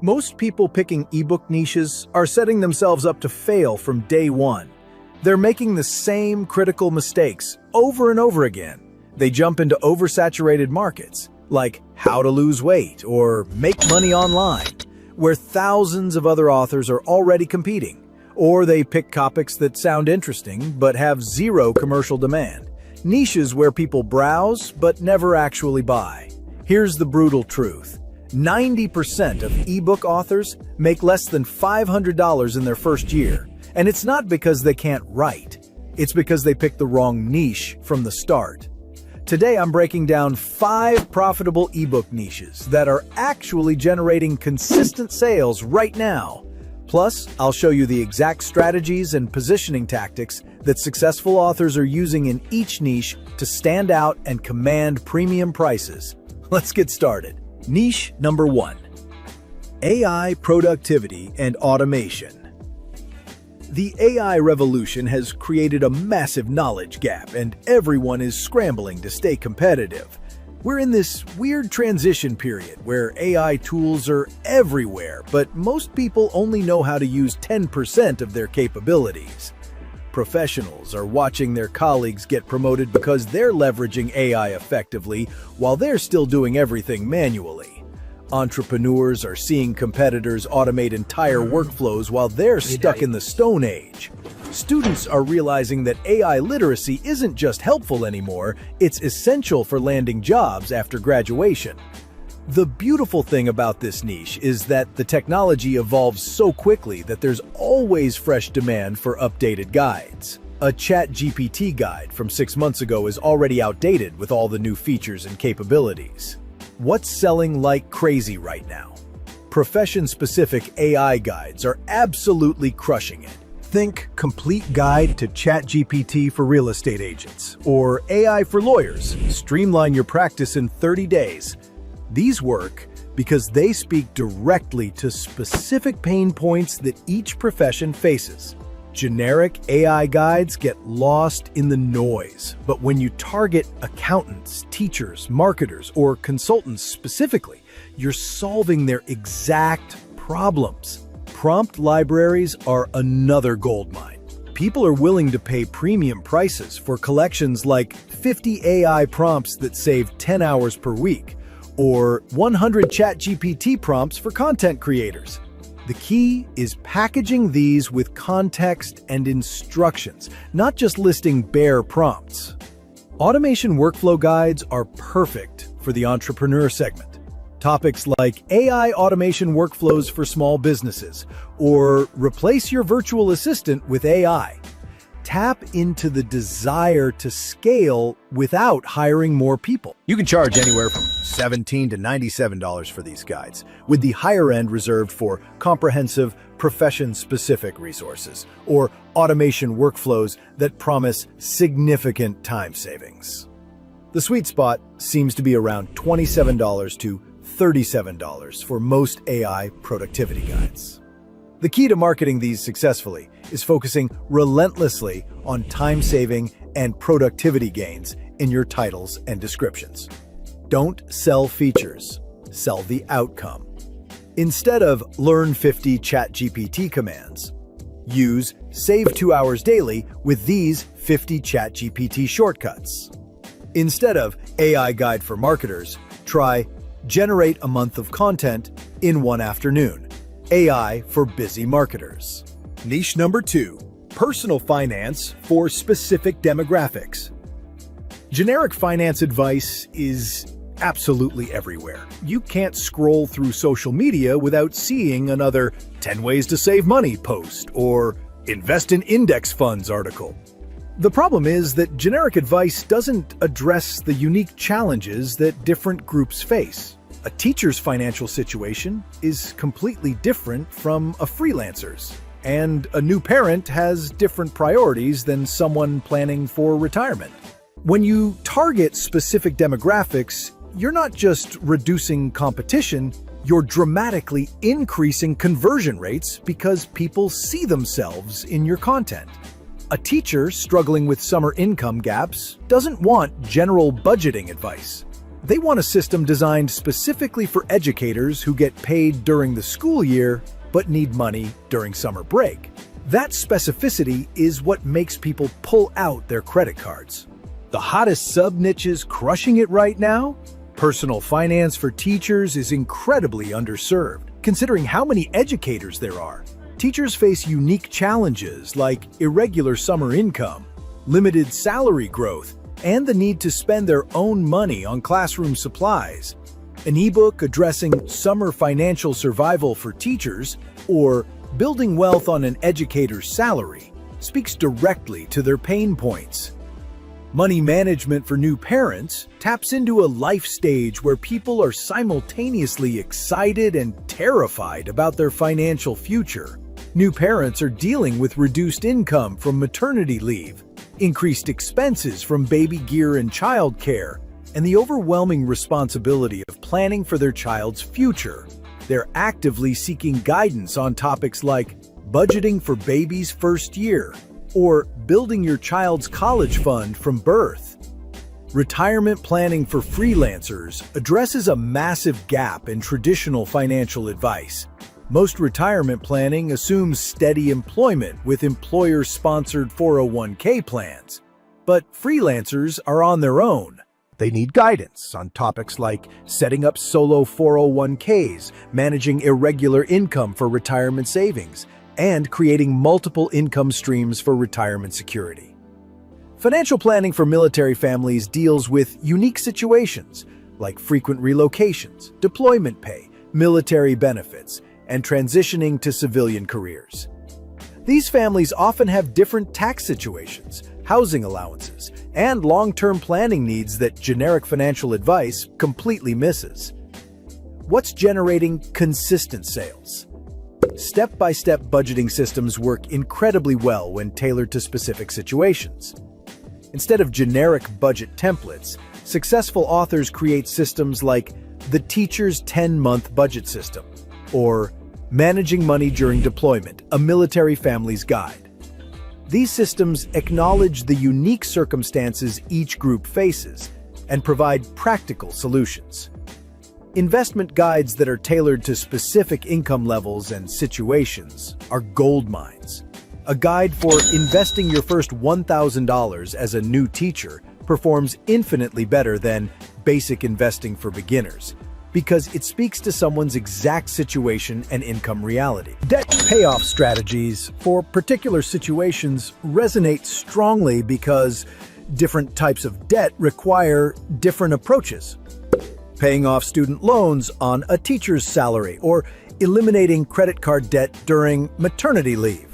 Most people picking ebook niches are setting themselves up to fail from day one. They're making the same critical mistakes over and over again. They jump into oversaturated markets, like how to lose weight or make money online, where thousands of other authors are already competing. Or they pick topics that sound interesting but have zero commercial demand. Niches where people browse but never actually buy. Here's the brutal truth. 90% of ebook authors make less than $500 in their first year. And it's not because they can't write. It's because they picked the wrong niche from the start. Today, I'm breaking down 5 profitable ebook niches that are actually generating consistent sales right now. Plus, I'll show you the exact strategies and positioning tactics that successful authors are using in each niche to stand out and command premium prices. Let's get started. Niche number 1. AI productivity and automation. The AI revolution has created a massive knowledge gap, and everyone is scrambling to stay competitive. We're in this weird transition period where AI tools are everywhere, but most people only know how to use 10% of their capabilities. Professionals are watching their colleagues get promoted because they're leveraging AI effectively while they're still doing everything manually. Entrepreneurs are seeing competitors automate entire workflows while they're stuck in the Stone Age. Students are realizing that AI literacy isn't just helpful anymore, it's essential for landing jobs after graduation. The beautiful thing about this niche is that the technology evolves so quickly that there's always fresh demand for updated guides. A ChatGPT guide from 6 months ago is already outdated with all the new features and capabilities. What's selling like crazy right now? Profession-specific AI guides are absolutely crushing it. Think Complete Guide to ChatGPT for Real Estate Agents, or AI for Lawyers. Streamline your practice in 30 days. These work because they speak directly to specific pain points that each profession faces. Generic AI guides get lost in the noise, but when you target accountants, teachers, marketers, or consultants specifically, you're solving their exact problems. Prompt libraries are another goldmine. People are willing to pay premium prices for collections like 50 AI prompts that save 10 hours per week, or 100 ChatGPT prompts for content creators. The key is packaging these with context and instructions, not just listing bare prompts. Automation workflow guides are perfect for the entrepreneur segment. Topics like AI automation workflows for small businesses, or replace your virtual assistant with AI. Tap into the desire to scale without hiring more people. You can charge anywhere from $17 to $97 for these guides, with the higher end reserved for comprehensive, profession-specific resources or automation workflows that promise significant time savings. The sweet spot seems to be around $27 to $37 for most AI productivity guides. The key to marketing these successfully is focusing relentlessly on time-saving and productivity gains in your titles and descriptions. Don't sell features, sell the outcome. Instead of learn 50 ChatGPT commands, use save 2 hours daily with these 50 ChatGPT shortcuts. Instead of AI guide for marketers, try generate a month of content in 1 afternoon. AI for busy marketers. Niche number 2, personal finance for specific demographics. Generic finance advice is absolutely everywhere. You can't scroll through social media without seeing another 10 ways to save money post or invest in index funds article. The problem is that generic advice doesn't address the unique challenges that different groups face. A teacher's financial situation is completely different from a freelancer's, and a new parent has different priorities than someone planning for retirement. When you target specific demographics, you're not just reducing competition, you're dramatically increasing conversion rates because people see themselves in your content. A teacher struggling with summer income gaps doesn't want general budgeting advice. They want a system designed specifically for educators who get paid during the school year but need money during summer break. That specificity is what makes people pull out their credit cards. The hottest sub-niches crushing it right now? Personal finance for teachers is incredibly underserved, considering how many educators there are. Teachers face unique challenges like irregular summer income, limited salary growth, and the need to spend their own money on classroom supplies. An ebook addressing summer financial survival for teachers, or building wealth on an educator's salary, speaks directly to their pain points. Money management for new parents taps into a life stage where people are simultaneously excited and terrified about their financial future. New parents are dealing with reduced income from maternity leave, increased expenses from baby gear and childcare, and the overwhelming responsibility of planning for their child's future. They're actively seeking guidance on topics like budgeting for baby's first year or building your child's college fund from birth. Retirement planning for freelancers addresses a massive gap in traditional financial advice. Most retirement planning assumes steady employment with employer-sponsored 401k plans. But freelancers are on their own. They need guidance on topics like setting up solo 401ks, managing irregular income for retirement savings, and creating multiple income streams for retirement security. Financial planning for military families deals with unique situations like frequent relocations, deployment pay, military benefits, and transitioning to civilian careers. These families often have different tax situations, housing allowances, and long-term planning needs that generic financial advice completely misses. What's generating consistent sales? Step-by-step budgeting systems work incredibly well when tailored to specific situations. Instead of generic budget templates, successful authors create systems like the Teacher's 10-Month Budget System, or Managing Money During Deployment, a Military Family's Guide. These systems acknowledge the unique circumstances each group faces and provide practical solutions. Investment guides that are tailored to specific income levels and situations are gold mines. A guide for investing your first $1,000 as a new teacher performs infinitely better than Basic Investing for Beginners, because it speaks to someone's exact situation and income reality. Debt payoff strategies for particular situations resonate strongly because different types of debt require different approaches. Paying off student loans on a teacher's salary or eliminating credit card debt during maternity leave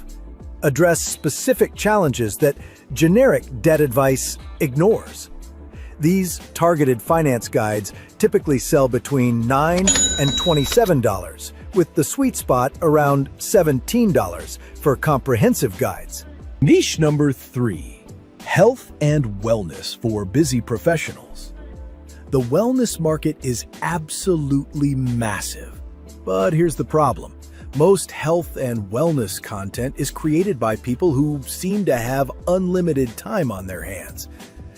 address specific challenges that generic debt advice ignores. These targeted finance guides typically sell between $9 and $27, with the sweet spot around $17 for comprehensive guides. Niche number 3: health and wellness for busy professionals. The wellness market is absolutely massive. But here's the problem. Most health and wellness content is created by people who seem to have unlimited time on their hands.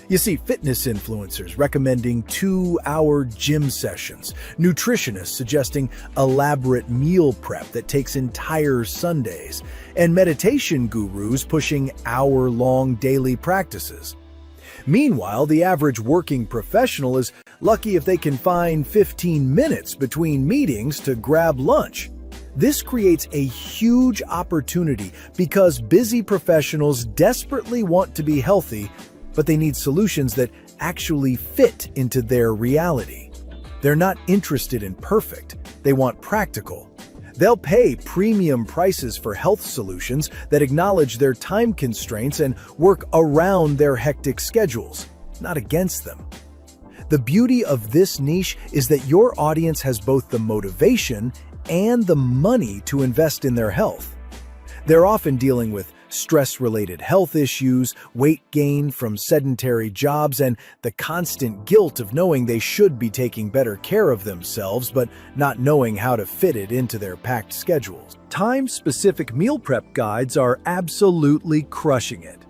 You see fitness influencers recommending 2-hour gym sessions, nutritionists suggesting elaborate meal prep that takes entire Sundays, and meditation gurus pushing hour-long daily practices. Meanwhile, the average working professional is lucky if they can find 15 minutes between meetings to grab lunch. This creates a huge opportunity because busy professionals desperately want to be healthy, but they need solutions that actually fit into their reality. They're not interested in perfect, they want practical. They'll pay premium prices for health solutions that acknowledge their time constraints and work around their hectic schedules, not against them. The beauty of this niche is that your audience has both the motivation and the money to invest in their health. They're often dealing with stress-related health issues, weight gain from sedentary jobs, and the constant guilt of knowing they should be taking better care of themselves but not knowing how to fit it into their packed schedules. Time-specific meal prep guides are absolutely crushing it.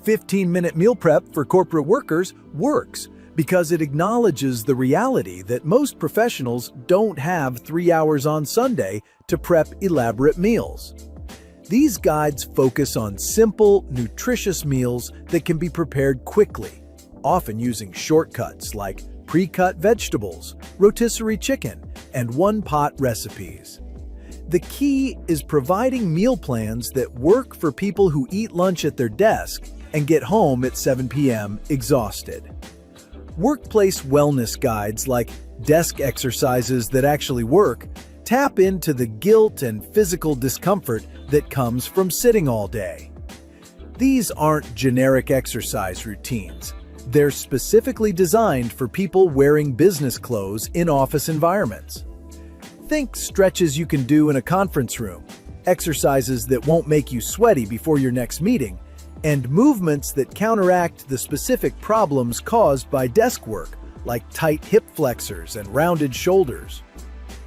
15-minute meal prep for corporate workers works because it acknowledges the reality that most professionals don't have 3 hours on Sunday to prep elaborate meals. These guides focus on simple, nutritious meals that can be prepared quickly, often using shortcuts like pre-cut vegetables, rotisserie chicken, and one-pot recipes. The key is providing meal plans that work for people who eat lunch at their desk and get home at 7 p.m. exhausted. Workplace wellness guides like desk exercises that actually work tap into the guilt and physical discomfort that comes from sitting all day. These aren't generic exercise routines. They're specifically designed for people wearing business clothes in office environments. Think stretches you can do in a conference room, exercises that won't make you sweaty before your next meeting, and movements that counteract the specific problems caused by desk work, like tight hip flexors and rounded shoulders.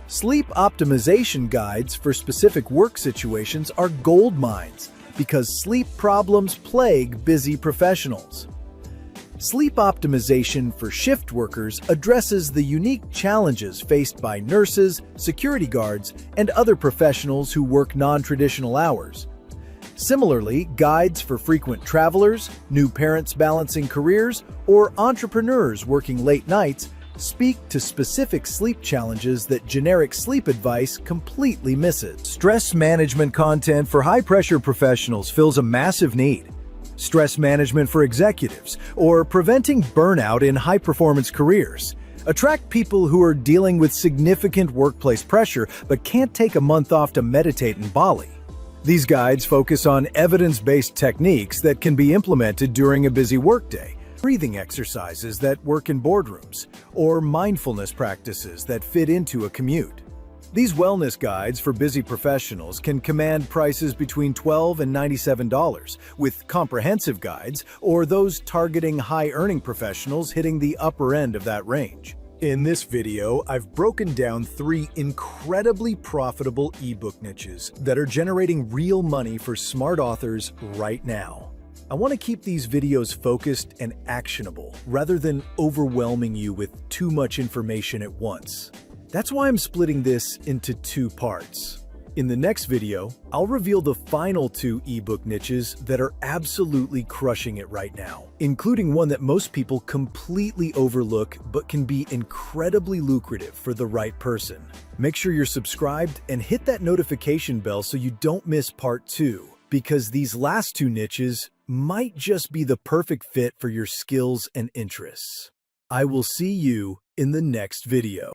Sleep optimization guides for specific work situations are gold mines because sleep problems plague busy professionals. Sleep optimization for shift workers addresses the unique challenges faced by nurses, security guards, and other professionals who work non-traditional hours. Similarly, guides for frequent travelers, new parents balancing careers, or entrepreneurs working late nights speak to specific sleep challenges that generic sleep advice completely misses. Stress management content for high-pressure professionals fills a massive need. Stress management for executives, or preventing burnout in high-performance careers. Attract people who are dealing with significant workplace pressure but can't take a month off to meditate in Bali. These guides focus on evidence-based techniques that can be implemented during a busy workday, breathing exercises that work in boardrooms, or mindfulness practices that fit into a commute. These wellness guides for busy professionals can command prices between $12 and $97, with comprehensive guides or those targeting high-earning professionals hitting the upper end of that range. In this video, I've broken down 3 incredibly profitable ebook niches that are generating real money for smart authors right now. I want to keep these videos focused and actionable rather than overwhelming you with too much information at once. That's why I'm splitting this into 2 parts. In the next video, I'll reveal the final 2 ebook niches that are absolutely crushing it right now, including one that most people completely overlook but can be incredibly lucrative for the right person. Make sure you're subscribed and hit that notification bell so you don't miss part 2, because these last 2 niches might just be the perfect fit for your skills and interests. I will see you in the next video.